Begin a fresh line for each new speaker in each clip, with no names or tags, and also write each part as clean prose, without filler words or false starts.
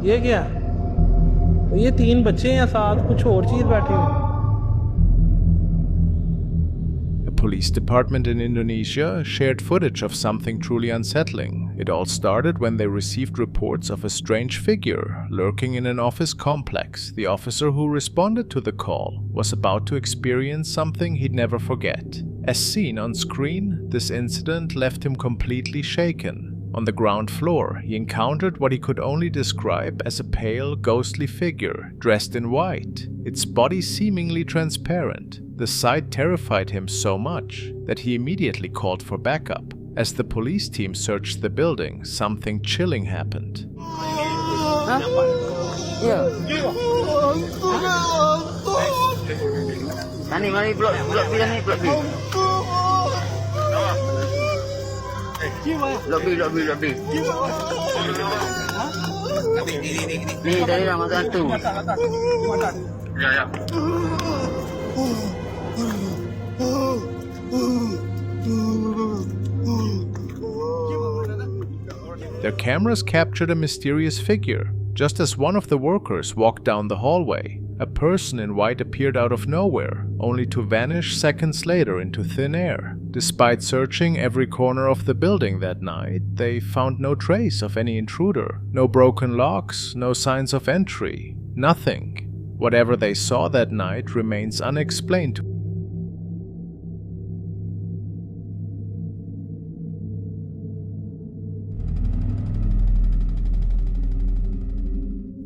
ये क्या है? ये 3 बच्चे हैं साथ, कुछ और चीज बैठे हुए।
A police department in Indonesia shared footage of something truly unsettling. It all started when they received reports of a strange figure lurking in an office complex. The officer who responded to the call was about to experience something he'd never forget. As seen on screen, this incident left him completely shaken. On the ground floor, he encountered what he could only describe as a pale, ghostly figure dressed in white, its body seemingly transparent. The sight terrified him so much that he immediately called for backup. As the police team searched the building, something chilling happened.
Mari blok B ni, blok B. Blok B. Ni dari Ramadan tu. Ya.
Their cameras captured a mysterious figure. Just as one of the workers walked down the hallway, a person in white appeared out of nowhere, only to vanish seconds later into thin air. Despite searching every corner of the building that night, they found no trace of any intruder, no broken locks, no signs of entry, nothing. Whatever they saw that night remains unexplained.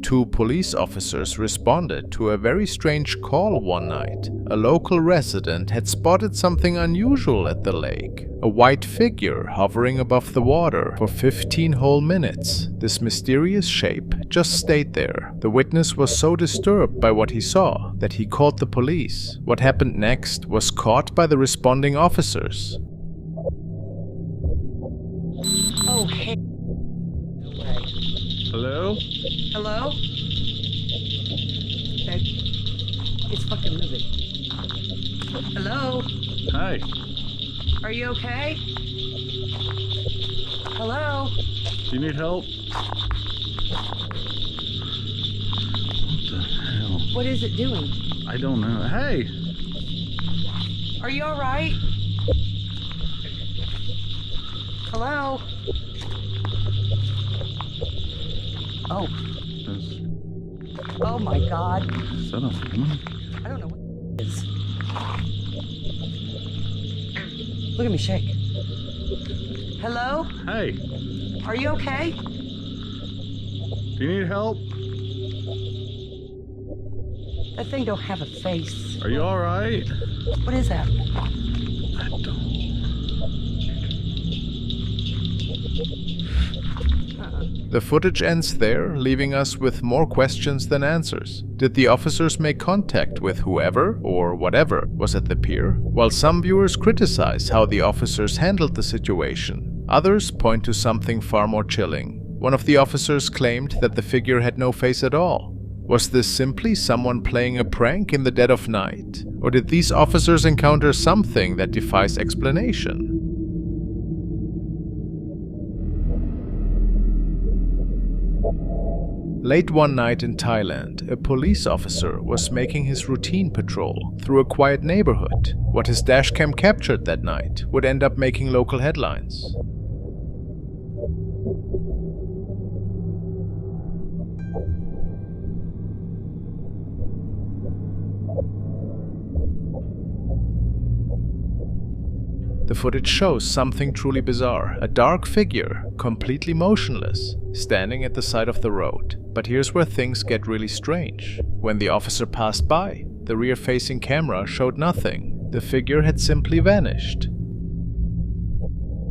Two police officers responded to a very strange call one night. A local resident had spotted something unusual at the lake. A white figure hovering above the water for 15 whole minutes. This mysterious shape just stayed there. The witness was so disturbed by what he saw that he called the police. What happened next was caught by the responding officers.
Oh, hey.
Hello?
Hello? It's fucking moving. Hello?
Hi.
Are you okay? Hello?
Do you need help? What the hell?
What is it doing?
I don't know. Hey!
Are you alright? Hello? Oh. Oh my god.
Is that a woman?
I don't know what it is. Look at me shake. Hello?
Hey!
Are you okay?
Do you need help?
That thing don't have a face.
Are you alright?
What is that?
I don't.
The footage ends there, leaving us with more questions than answers. Did the officers make contact with whoever or whatever was at the pier? While some viewers criticize how the officers handled the situation, others point to something far more chilling. One of the officers claimed that the figure had no face at all. Was this simply someone playing a prank in the dead of night? Or did these officers encounter something that defies explanation? Late one night in Thailand, a police officer was making his routine patrol through a quiet neighborhood. What his dashcam captured that night would end up making local headlines. The footage shows something truly bizarre, a dark figure, completely motionless, standing at the side of the road. But here's where things get really strange. When the officer passed by, the rear-facing camera showed nothing. The figure had simply vanished.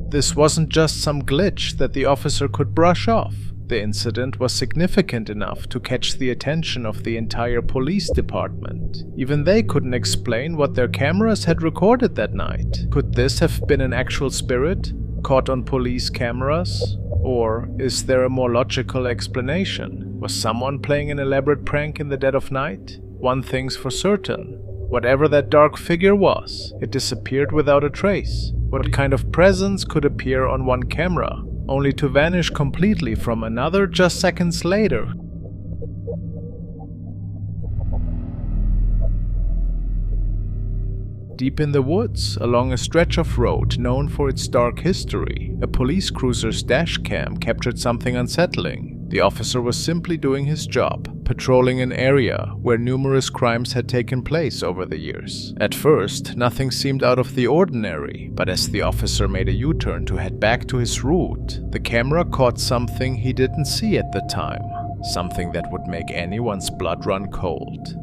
This wasn't just some glitch that the officer could brush off. The incident was significant enough to catch the attention of the entire police department. Even they couldn't explain what their cameras had recorded that night. Could this have been an actual spirit caught on police cameras? Or is there a more logical explanation? Was someone playing an elaborate prank in the dead of night? One thing's for certain. Whatever that dark figure was, it disappeared without a trace. What kind of presence could appear on one camera, only to vanish completely from another just seconds later? Deep in the woods, along a stretch of road known for its dark history, a police cruiser's dash cam captured something unsettling. The officer was simply doing his job, patrolling an area where numerous crimes had taken place over the years. At first, nothing seemed out of the ordinary, but as the officer made a U-turn to head back to his route, the camera caught something he didn't see at the time, something that would make anyone's blood run cold.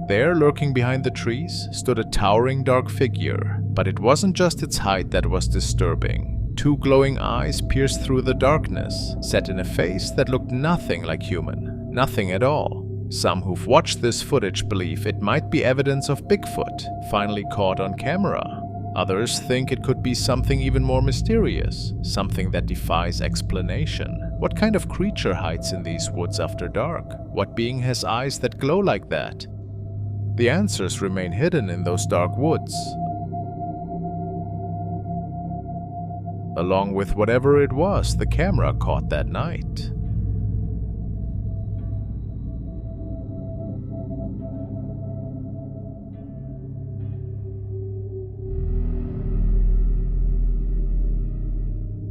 There, lurking behind the trees, stood a towering dark figure, but it wasn't just its height that was disturbing. Two glowing eyes pierced through the darkness, set in a face that looked nothing like human, nothing at all. Some who've watched this footage believe it might be evidence of Bigfoot, finally caught on camera. Others think it could be something even more mysterious, something that defies explanation. What kind of creature hides in these woods after dark? What being has eyes that glow like that? The answers remain hidden in those dark woods, along with whatever it was the camera caught that night.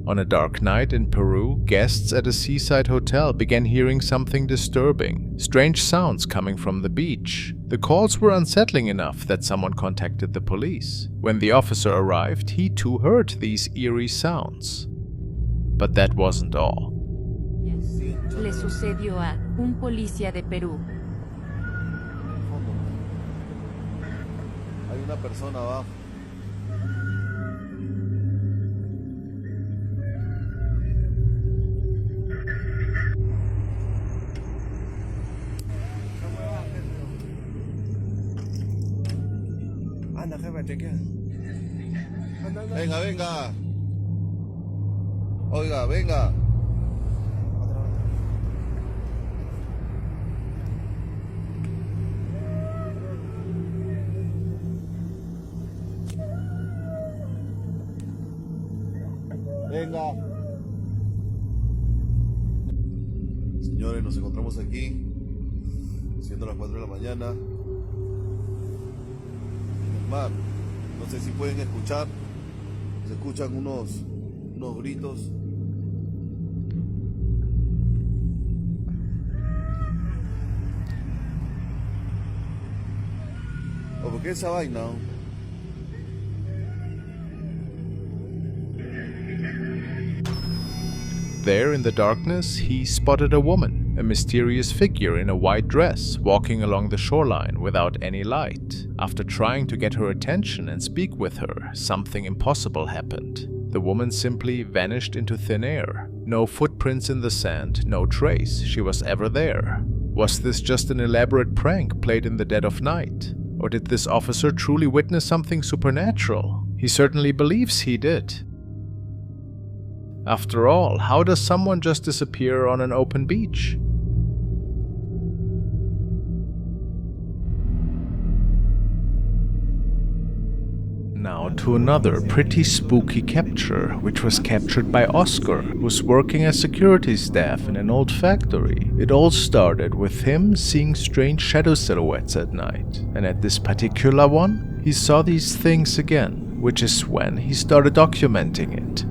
On a dark night in Peru, guests at a seaside hotel began hearing something disturbing, strange sounds coming from the beach. The calls were unsettling enough that someone contacted the police. When the officer arrived, he too heard these eerie sounds. But that wasn't all.
Le sucedió a un policía de Perú.
Hay una persona abajo. Anda, jefe, chequea. Venga, venga. Oiga, venga. Venga. Señores, nos encontramos aquí, siendo las 4 de la mañana. No sé si pueden escuchar, se escuchan unos gritos. ¿O por qué esa vaina?
There in the darkness, he spotted a woman, a mysterious figure in a white dress, walking along the shoreline without any light. After trying to get her attention and speak with her, something impossible happened. The woman simply vanished into thin air. No footprints in the sand, no trace she was ever there. Was this just an elaborate prank played in the dead of night? Or did this officer truly witness something supernatural? He certainly believes he did. After all, how does someone just disappear on an open beach? Now to another pretty spooky capture, which was captured by Oscar, who's working as security staff in an old factory. It all started with him seeing strange shadow silhouettes at night, and at this particular one, he saw these things again, which is when he started documenting it.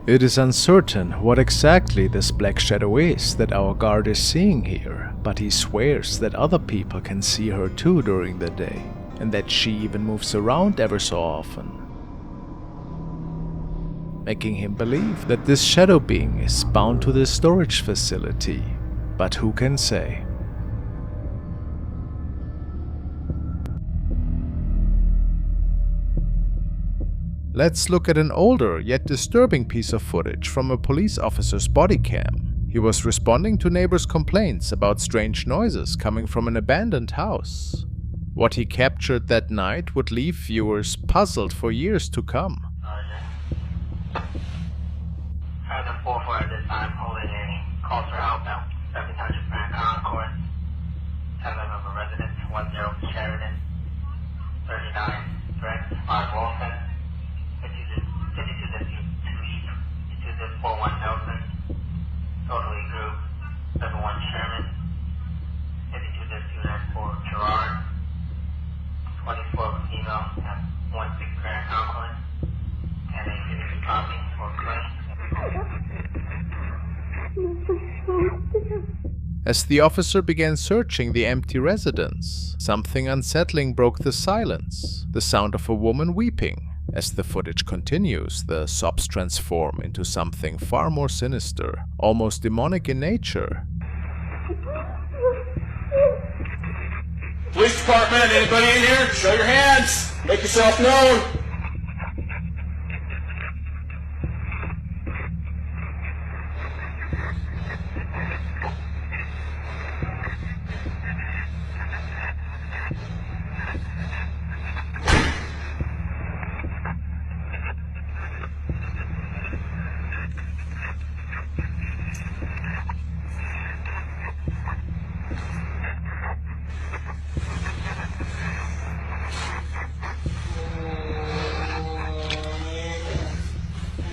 It is uncertain what exactly this black shadow is that our guard is seeing here, but he swears that other people can see her too during the day. and that she even moves around ever so often, making him believe that this shadow being is bound to the storage facility. But who can say? Let's look at an older yet disturbing piece of footage from a police officer's body cam. He was responding to neighbors' complaints about strange noises coming from an abandoned house. What he captured that night would leave viewers puzzled for years to come.
Has a 4-4 at this time, holding a call for help now. 700 Grand Concourse. 10 of a resident, 10 Sheridan. 39 Brent, 5 Wolfen. 52 41 Nelson. Totally group. 71 Sherman. 52-294 Gerard. 24 female at 16 Grand Concourse. And a 52 copy for Clay.
As the officer began searching the empty residence, something unsettling broke the silence, the sound of a woman weeping. As the footage continues, the sobs transform into something far more sinister, almost demonic in nature.
Police department, anybody in here? Show your hands. Make yourself known.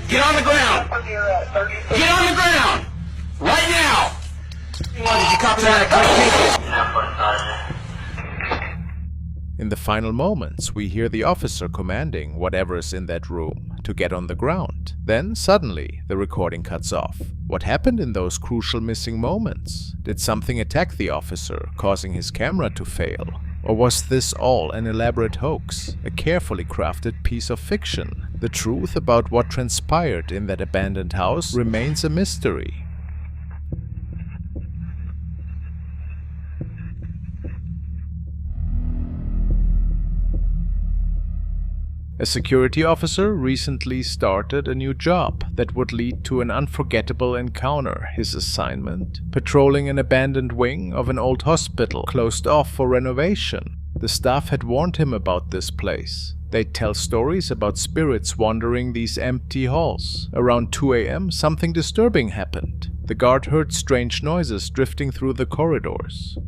Get on the ground! Get on the ground! Right now! Did you copy that?
In the final moments, we hear the officer commanding whatever is in that room to get on the ground. Then, suddenly, the recording cuts off. What happened in those crucial missing moments? Did something attack the officer, causing his camera to fail? Or was this all an elaborate hoax, a carefully crafted piece of fiction? The truth about what transpired in that abandoned house remains a mystery. A security officer recently started a new job that would lead to an unforgettable encounter. His assignment: patrolling an abandoned wing of an old hospital closed off for renovation. The staff had warned him about this place. They'd tell stories about spirits wandering these empty halls. Around 2 a.m., something disturbing happened. The guard heard strange noises drifting through the corridors.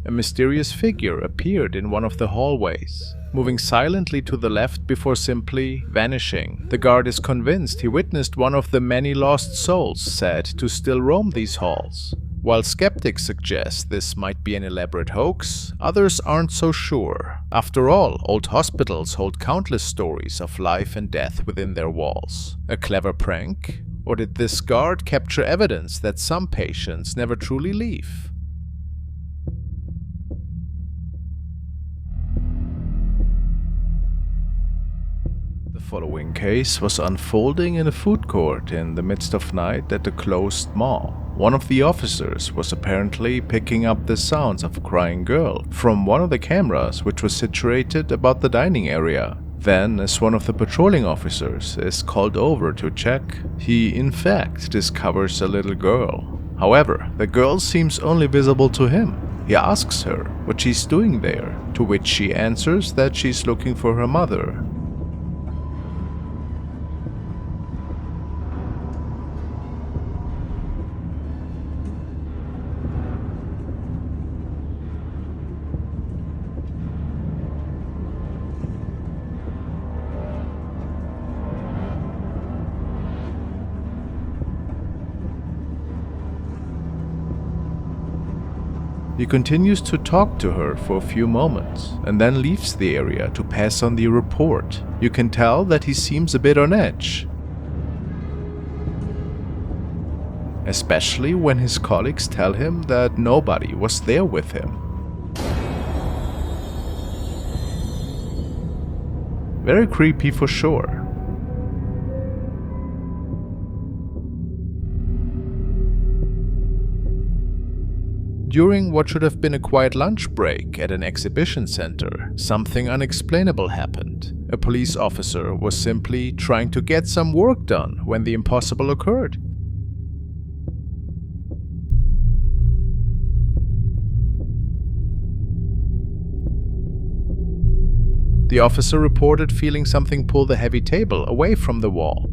A mysterious figure appeared in one of the hallways, moving silently to the left before simply vanishing. The guard is convinced he witnessed one of the many lost souls said to still roam these halls. While skeptics suggest this might be an elaborate hoax, others aren't so sure. After all, old hospitals hold countless stories of life and death within their walls. A clever prank? Or did this guard capture evidence that some patients never truly leave? The following case was unfolding in a food court in the midst of night at a closed mall. One of the officers was apparently picking up the sounds of a crying girl from one of the cameras which was situated about the dining area. Then, as one of the patrolling officers is called over to check, he in fact discovers a little girl. However, the girl seems only visible to him. He asks her what she's doing there, to which she answers that she's looking for her mother. He continues to talk to her for a few moments and then leaves the area to pass on the report. You can tell that he seems a bit on edge, especially when his colleagues tell him that nobody was there with him. Very creepy for sure. During what should have been a quiet lunch break at an exhibition center, something unexplainable happened. A police officer was simply trying to get some work done when the impossible occurred. The officer reported feeling something pull the heavy table away from the wall.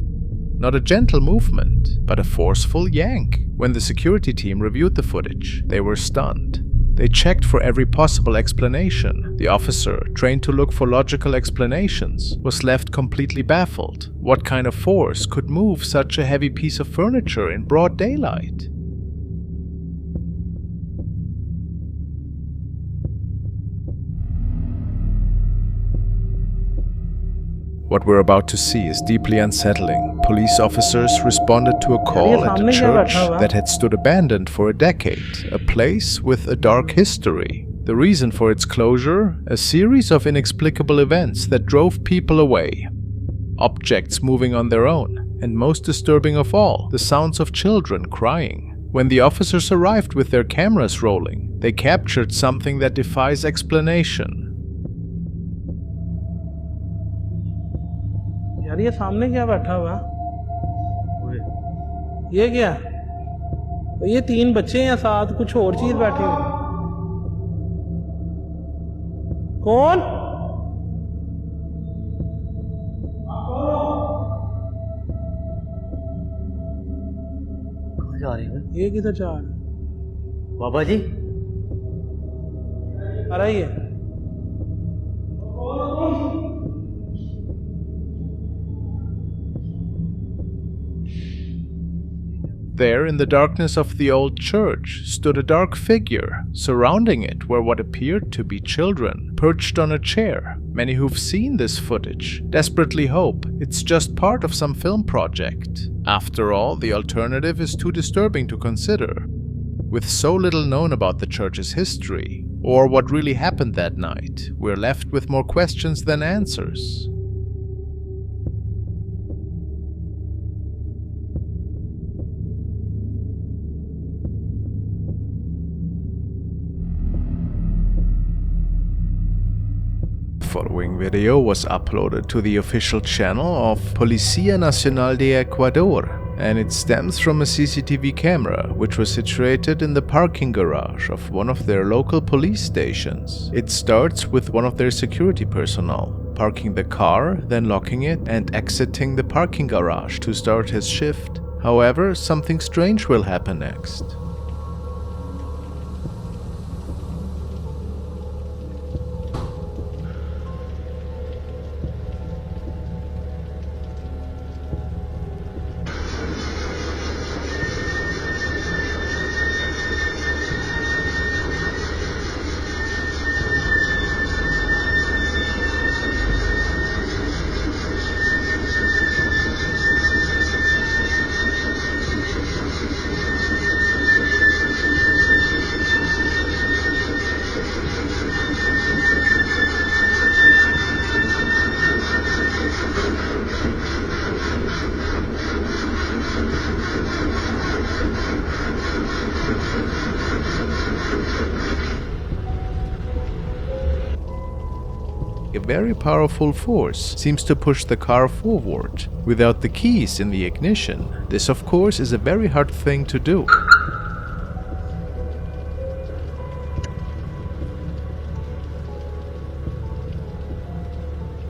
Not a gentle movement, but a forceful yank. When the security team reviewed the footage, they were stunned. They checked for every possible explanation. The officer, trained to look for logical explanations, was left completely baffled. What kind of force could move such a heavy piece of furniture in broad daylight? What we're about to see is deeply unsettling. Police officers responded to a call at a church that had stood abandoned for a decade, a place with a dark history. The reason for its closure? A series of inexplicable events that drove people away. Objects moving on their own, and most disturbing of all, the sounds of children crying. When the officers arrived with their cameras rolling, they captured something that defies explanation.
यार ये सामने क्या बैठा हुआ? ये क्या? ये 3 बच्चे हैं साथ, कुछ और चीज बैठी हुई। कौन?
कहाँ जा रहे हैं?
ये किधर जा रहा है?
बाबा जी,
आ रही है।
There, in the darkness of the old church, stood a dark figure. Surrounding it were what appeared to be children, perched on a chair. Many who've seen this footage desperately hope it's just part of some film project. After all, the alternative is too disturbing to consider. With so little known about the church's history, or what really happened that night, we're left with more questions than answers. The following video was uploaded to the official channel of Policía Nacional de Ecuador, and it stems from a CCTV camera which was situated in the parking garage of one of their local police stations. It starts with one of their security personnel parking the car, then locking it and exiting the parking garage to start his shift. However, something strange will happen next. A very powerful force seems to push the car forward. Without the keys in the ignition, this of course is a very hard thing to do.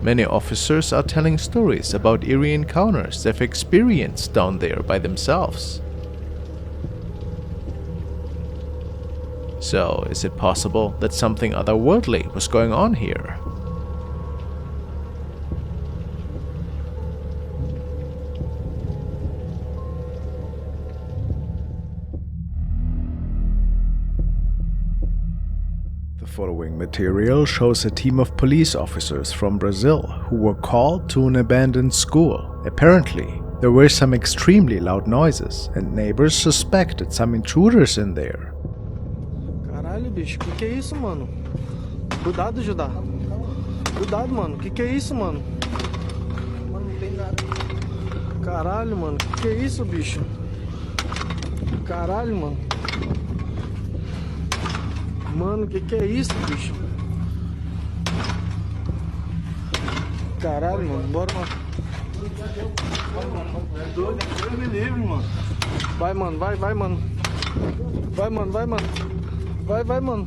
Many officers are telling stories about eerie encounters they've experienced down there by themselves. So, is it possible that something otherworldly was going on here? The following material shows a team of police officers from Brazil who were called to an abandoned school. Apparently, there were some extremely loud noises, and neighbors suspected some intruders in there.
Caralho, bicho, que é isso, mano? Cuidado, Judá. Cuidado, mano. Que é isso, mano? Mano, não tem nada. Caralho, mano. Que é isso, bicho? Caralho, mano. Mano, que é isso, bicho? Caralho, mano. Bora, mano. Deus me livre, mano. Vai, mano. Vai, mano. Vai, mano. Vai, mano.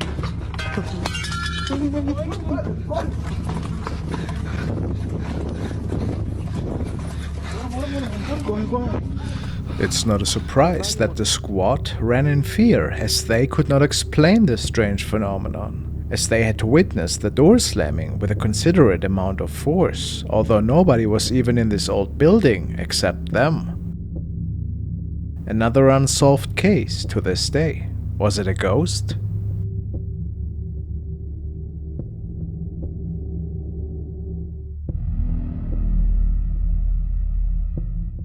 It's not a surprise that the squad ran in fear, as they could not explain this strange phenomenon, as they had witnessed the door slamming with a considerate amount of force, although nobody was even in this old building except them. Another unsolved case to this day. Was it a ghost?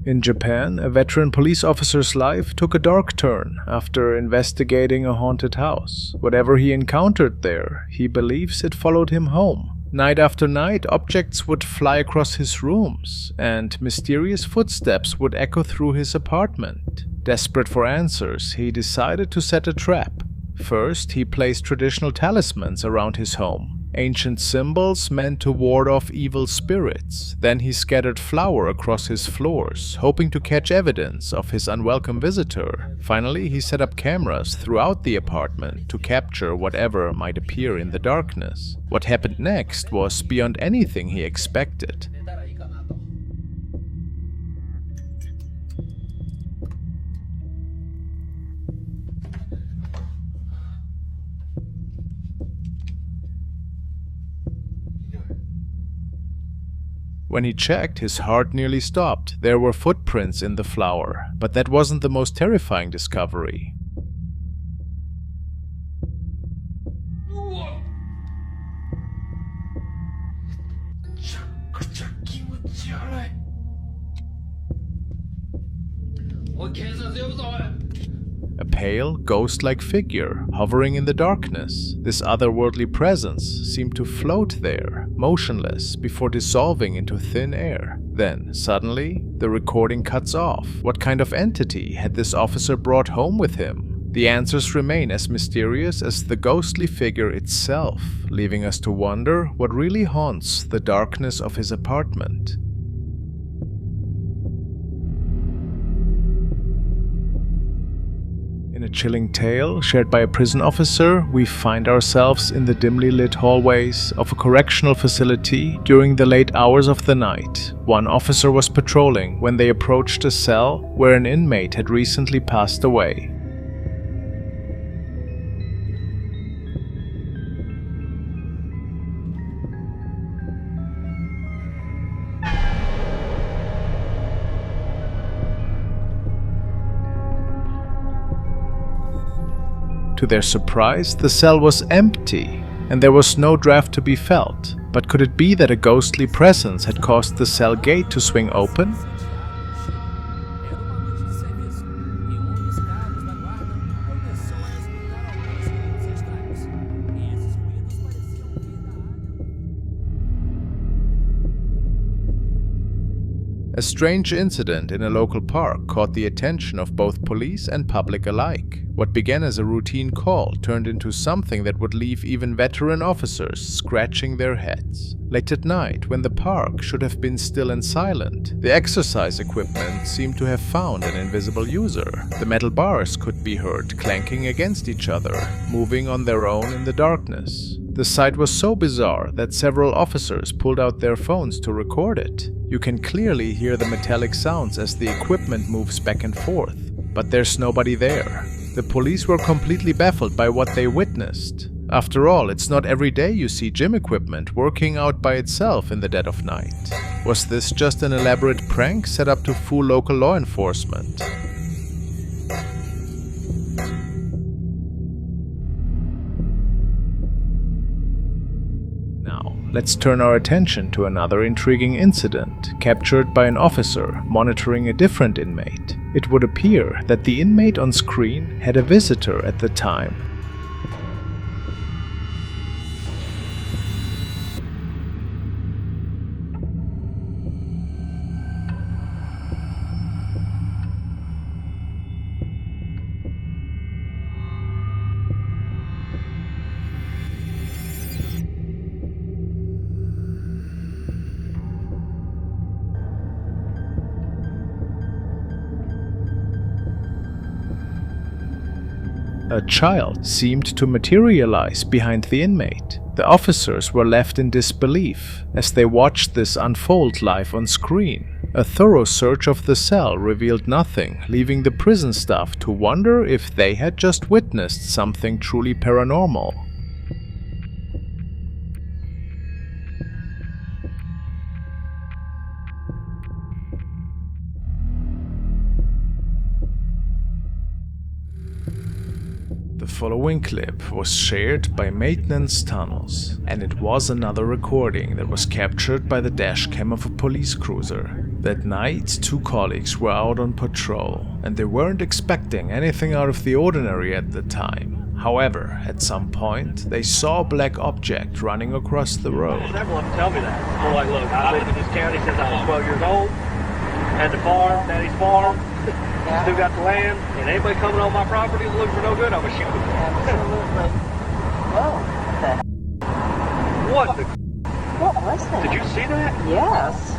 In Japan, a veteran police officer's life took a dark turn after investigating a haunted house. Whatever he encountered there, he believes it followed him home. Night after night, objects would fly across his rooms, and mysterious footsteps would echo through his apartment. Desperate for answers, he decided to set a trap. First, he placed traditional talismans around his home, ancient symbols meant to ward off evil spirits. Then he scattered flour across his floors, hoping to catch evidence of his unwelcome visitor. Finally, he set up cameras throughout the apartment to capture whatever might appear in the darkness. What happened next was beyond anything he expected. When he checked, his heart nearly stopped. There were footprints in the flour, but that wasn't the most terrifying discovery. A pale, ghost-like figure hovering in the darkness. This otherworldly presence seemed to float there, motionless, before dissolving into thin air. Then, suddenly, the recording cuts off. What kind of entity had this officer brought home with him? The answers remain as mysterious as the ghostly figure itself, leaving us to wonder what really haunts the darkness of his apartment. In a chilling tale shared by a prison officer, we find ourselves in the dimly lit hallways of a correctional facility during the late hours of the night. One officer was patrolling when they approached a cell where an inmate had recently passed away. To their surprise, the cell was empty, and there was no draft to be felt. But could it be that a ghostly presence had caused the cell gate to swing open? A strange incident in a local park caught the attention of both police and public alike. What began as a routine call turned into something that would leave even veteran officers scratching their heads. Late at night, when the park should have been still and silent, the exercise equipment seemed to have found an invisible user. The metal bars could be heard clanking against each other, moving on their own in the darkness. The sight was so bizarre that several officers pulled out their phones to record it. You can clearly hear the metallic sounds as the equipment moves back and forth, but there's nobody there. The police were completely baffled by what they witnessed. After all, it's not every day you see gym equipment working out by itself in the dead of night. Was this just an elaborate prank set up to fool local law enforcement? Let's turn our attention to another intriguing incident captured by an officer monitoring a different inmate. It would appear that the inmate on screen had a visitor at the time. A child seemed to materialize behind the inmate. The officers were left in disbelief as they watched this unfold live on screen. A thorough search of the cell revealed nothing, leaving the prison staff to wonder if they had just witnessed something truly paranormal. The following clip was shared by Maintenance Tunnels, and it was another recording that was captured by the dashcam of a police cruiser. That night, two colleagues were out on patrol, and they weren't expecting anything out of the ordinary at the time. However, at some point, they saw a black object running across the road.
Everyone tell me that. I'm like, look, I lived in this county since I was 12 years old, had the farm, daddy's farm. Still got the land, and anybody coming on my property looking for no good, I'm gonna shoot them.
Absolutely. Whoa.
What the?
What was that?
Did you see that?
Yes.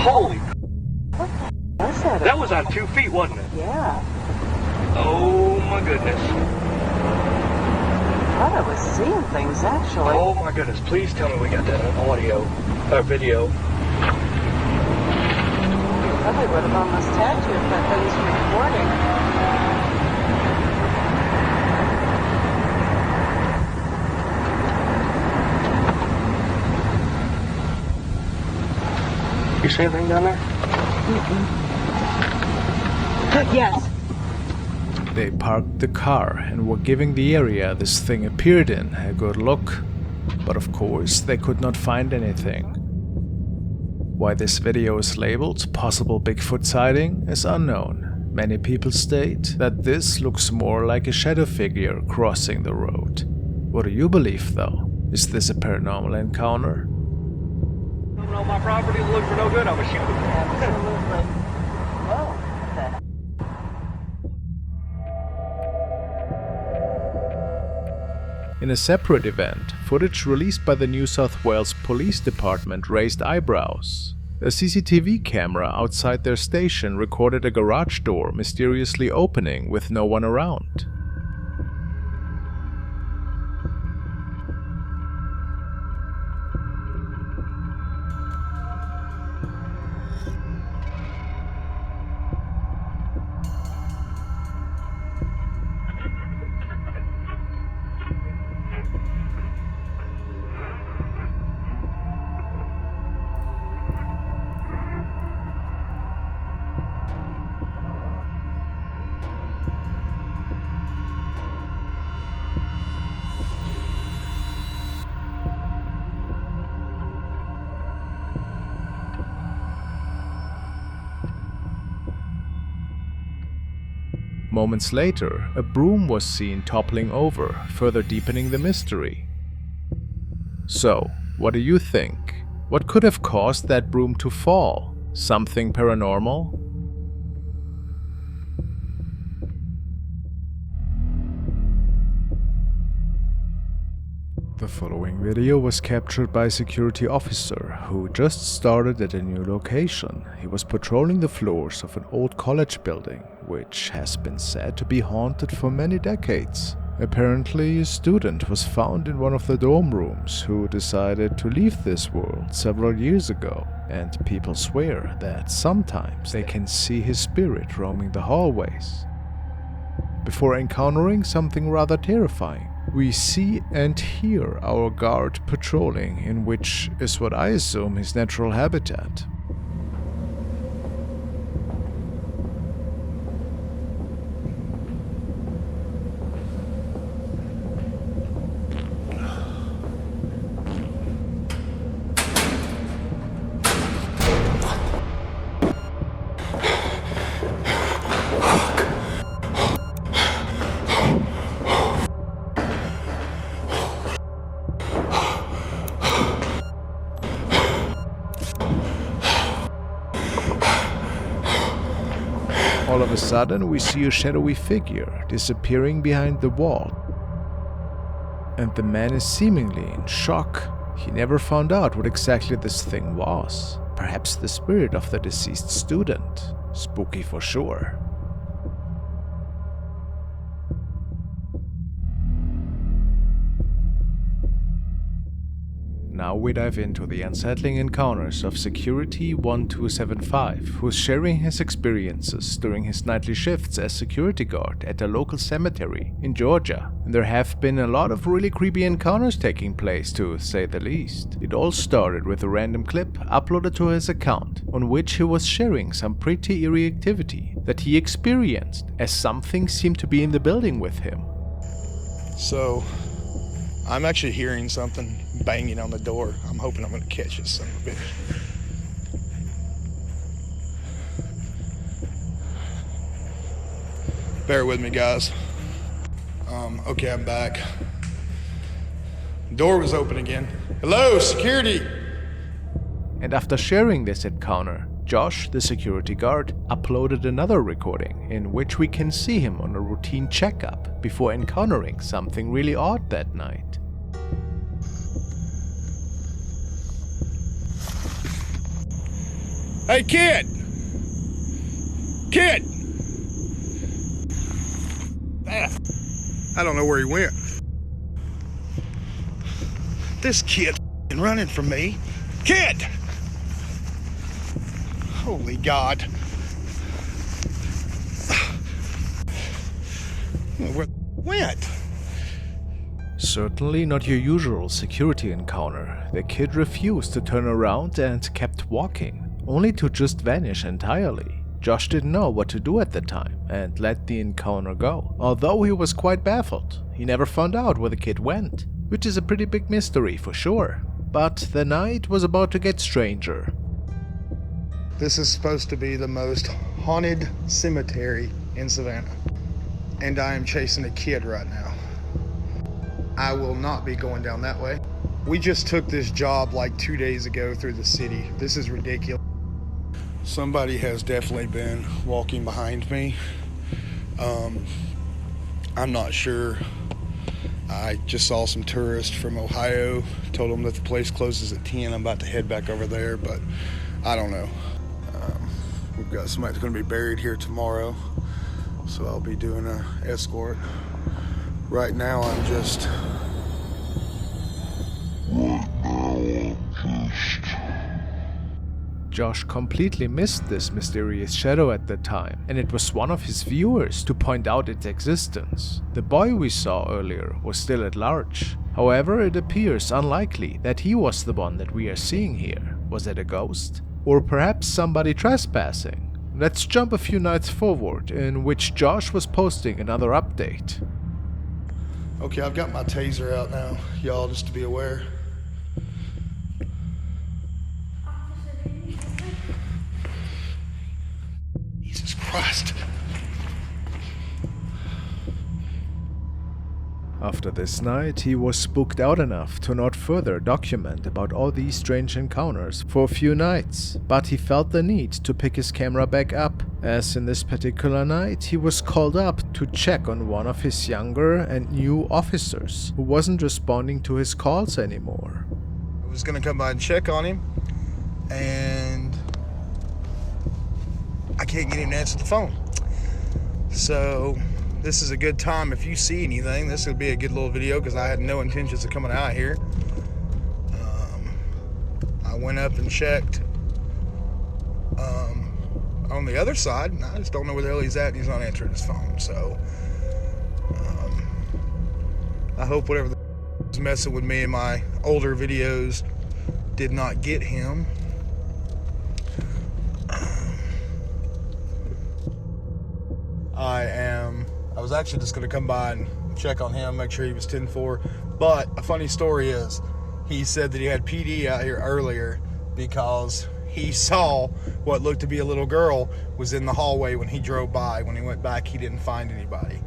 Holy.
What the was that?
That was on 2 feet, wasn't it?
Yeah.
Oh my goodness.
I thought I was seeing things actually.
Oh my goodness. Please tell me we got that on audio or video.
Probably would have almost tagged you if that thing's recording.
You see anything down there?
Yes.
They parked the car and were giving the area this thing appeared in a good look, but of course they could not find anything. Why this video is labeled possible Bigfoot sighting is unknown. Many people state that this looks more like a shadow figure crossing the road. What do you believe though? Is this a paranormal encounter?
Coming on my property looking for no good, I'm gonna shoot them.
Absolutely. Whoa.
In a separate event, footage released by the New South Wales Police Department raised eyebrows. A CCTV camera outside their station recorded a garage door mysteriously opening with no one around. Moments later, a broom was seen toppling over, further deepening the mystery. So, what do you think? What could have caused that broom to fall? Something paranormal? The following video was captured by a security officer who just started at a new location. He was patrolling the floors of an old college building, which has been said to be haunted for many decades. Apparently, a student was found in one of the dorm rooms who decided to leave this world several years ago, and people swear that sometimes they can see his spirit roaming the hallways. Before encountering something rather terrifying, we see and hear our guard patrolling in which is what I assume his natural habitat. All of a sudden, we see a shadowy figure disappearing behind the wall. And the man is seemingly in shock. He never found out what exactly this thing was. Perhaps the spirit of the deceased student. Spooky for sure. Now we dive into the unsettling encounters of Security 1275, who's sharing his experiences during his nightly shifts as security guard at a local cemetery in Georgia. And there have been a lot of really creepy encounters taking place, to say the least. It all started with a random clip uploaded to his account, on which he was sharing some pretty eerie activity that he experienced, as something seemed to be in the building with him.
So, I'm actually hearing something banging on the door. I'm hoping I'm going to catch this son of a bitch. Bear with me, guys. Okay, I'm back. Door was open again. Hello, security!
And after sharing this encounter, Josh, the security guard, uploaded another recording in which we can see him on a routine checkup before encountering something really odd that night.
Hey, kid! Kid! I don't know where he went. This kid running from me. Kid! Holy God. Where went?
Certainly not your usual security encounter. The kid refused to turn around and kept walking, only to just vanish entirely. Josh didn't know what to do at the time and let the encounter go. Although he was quite baffled, he never found out where the kid went, which is a pretty big mystery for sure. But the night was about to get stranger.
This is supposed to be the most haunted cemetery in Savannah, and I am chasing a kid right now. I will not be going down that way. We just took this job like 2 days ago through the city. This is ridiculous. Somebody has definitely been walking behind me. I'm not sure. I just saw some tourists from Ohio, told them that the place closes at 10. I'm about to head back over there, but I don't know. We've got somebody that's going to be buried here tomorrow, so I'll be doing an escort. Right now I'm just...
Josh completely missed this mysterious shadow at the time, and it was one of his viewers to point out its existence. The boy we saw earlier was still at large. However, it appears unlikely that he was the one that we are seeing here. Was it a ghost? Or perhaps somebody trespassing? Let's jump a few nights forward, in which Josh was posting another update.
Okay, I've got my taser out now, y'all, just to be aware. Jesus Christ.
A After this night, he was spooked out enough to not further document about all these strange encounters for a few nights, but he felt the need to pick his camera back up, as in this particular night he was called up to check on one of his younger and new officers who wasn't responding to his calls anymore.
I was gonna come by and check on him, and I can't get him to answer the phone. So this is a good time. If you see anything, this would be a good little video because I had no intentions of coming out here. I went up and checked on the other side, and I just don't know where the hell he's at, and he's not answering his phone. So I hope whatever was messing with me in my older videos did not get him. I was actually just going to come by and check on him, make sure he was 10-4. But a funny story is, he said that he had PD out here earlier because he saw what looked to be a little girl was in the hallway when he drove by. When he went back, he didn't find anybody.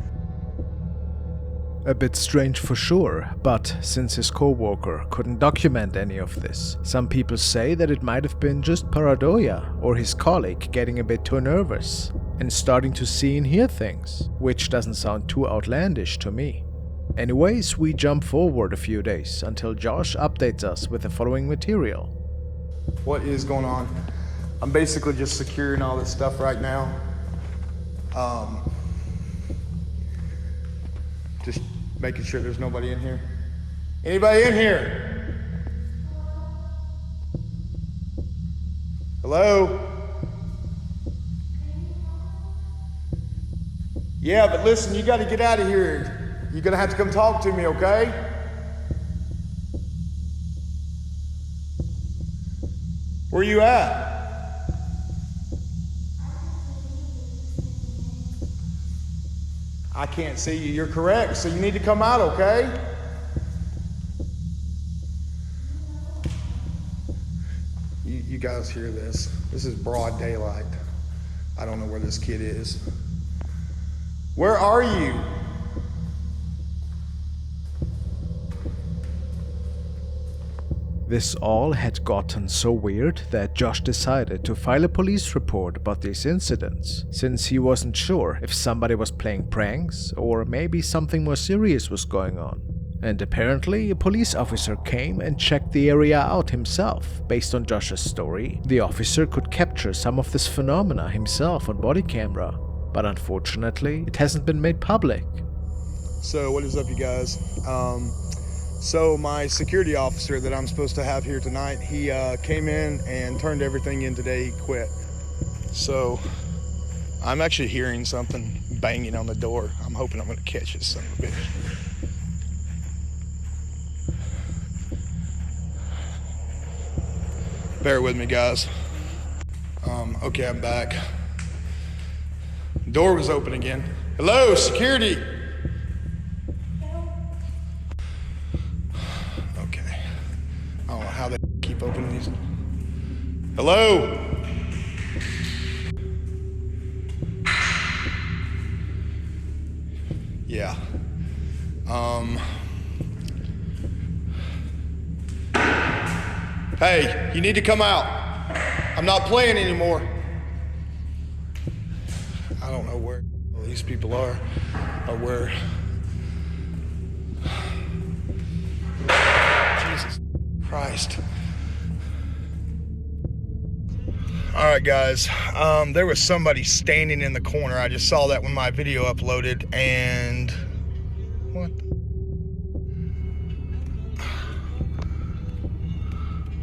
A bit strange for sure, but since his co-worker couldn't document any of this, some people say that it might have been just paranoia or his colleague getting a bit too nervous and starting to see and hear things, which doesn't sound too outlandish to me. Anyways, we jump forward a few days until Josh updates us with the following material.
What is going on? I'm basically just securing all this stuff right now. Just making sure there's nobody in here. Anybody in here? Hello? Yeah, but listen, you got to get out of here. You're going to have to come talk to me, okay? Where you at? I can't see you. You're correct, so you need to come out, okay? You guys hear this? This is broad daylight. I don't know where this kid is. Where are you?
This all had gotten so weird that Josh decided to file a police report about these incidents, since he wasn't sure if somebody was playing pranks or maybe something more serious was going on. And apparently a police officer came and checked the area out himself. Based on Josh's story, the officer could capture some of this phenomena himself on body camera, but unfortunately it hasn't been made public.
So what is up, you guys? So my security officer that I'm supposed to have here tonight, he came in and turned everything in today. He quit. So I'm actually hearing something banging on the door. I'm hoping I'm going to catch this son of a bitch. Bear with me, guys. Okay, I'm back. Door was open again. Hello, security. Okay. I don't know how they keep opening these. Hello. Yeah. Hey, you need to come out. I'm not playing anymore. I don't know where these people are or where. Jesus Christ. All right, guys. There was somebody standing in the corner. I just saw that when my video uploaded, and what?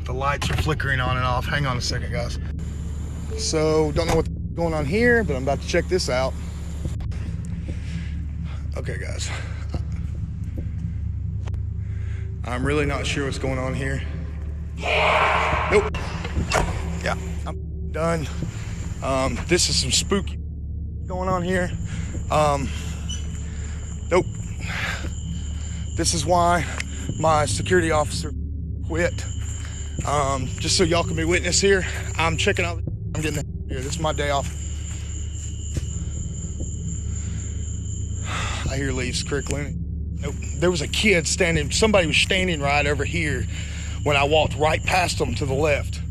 The lights are flickering on and off. Hang on a second, guys. So, don't know what's going on here, but I'm about to check this out. Okay, guys. I'm really not sure what's going on here. Nope. Yeah, I'm done. This is some spooky going on here. Nope. This is why my security officer quit. Just so y'all can be witness here, I'm checking out. I'm getting here. This is my day off. I hear leaves crickling. There was a kid standing, somebody was standing right over here when I walked right past them to the left.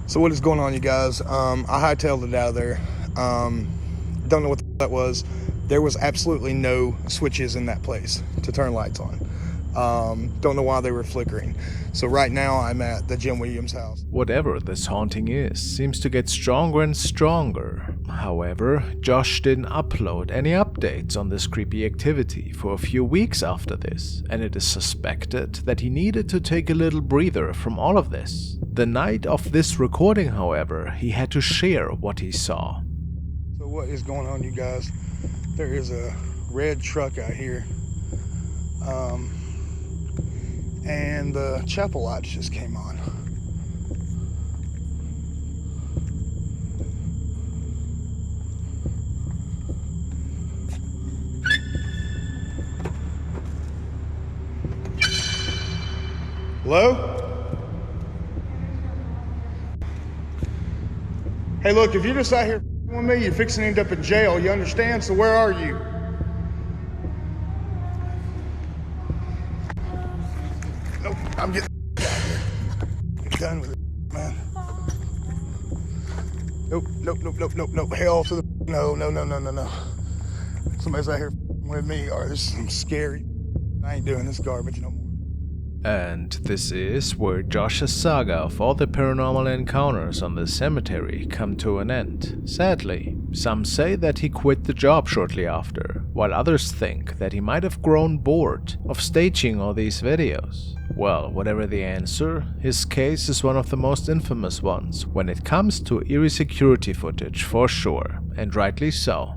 So what is going on, you guys? I hightailed it out of there. Don't know what that was. There was absolutely no switches in that place to turn lights on. Don't know why they were flickering. So right now I'm at the Jim Williams house.
Whatever this haunting is seems to get stronger and stronger. However, Josh didn't upload any updates on this creepy activity for a few weeks after this, and it is suspected that he needed to take a little breather from all of this. The night of this recording, however, he had to share what he saw.
So what is going on, you guys? There is a red truck out here. And the chapel lights just came on. Hello? Hey, look, if you're just out here with me, you're fixing to end up in jail, you understand? So where are you? Nope, I'm getting out of here. Get done with it, man. Nope. Hell to the no. Somebody's out here with me, or this is some scary. I ain't doing this garbage no more.
And this is where Josh's saga of all the paranormal encounters on the cemetery come to an end. Sadly, some say that he quit the job shortly after, while others think that he might have grown bored of staging all these videos. Well, whatever the answer, his case is one of the most infamous ones when it comes to eerie security footage for sure, and rightly so.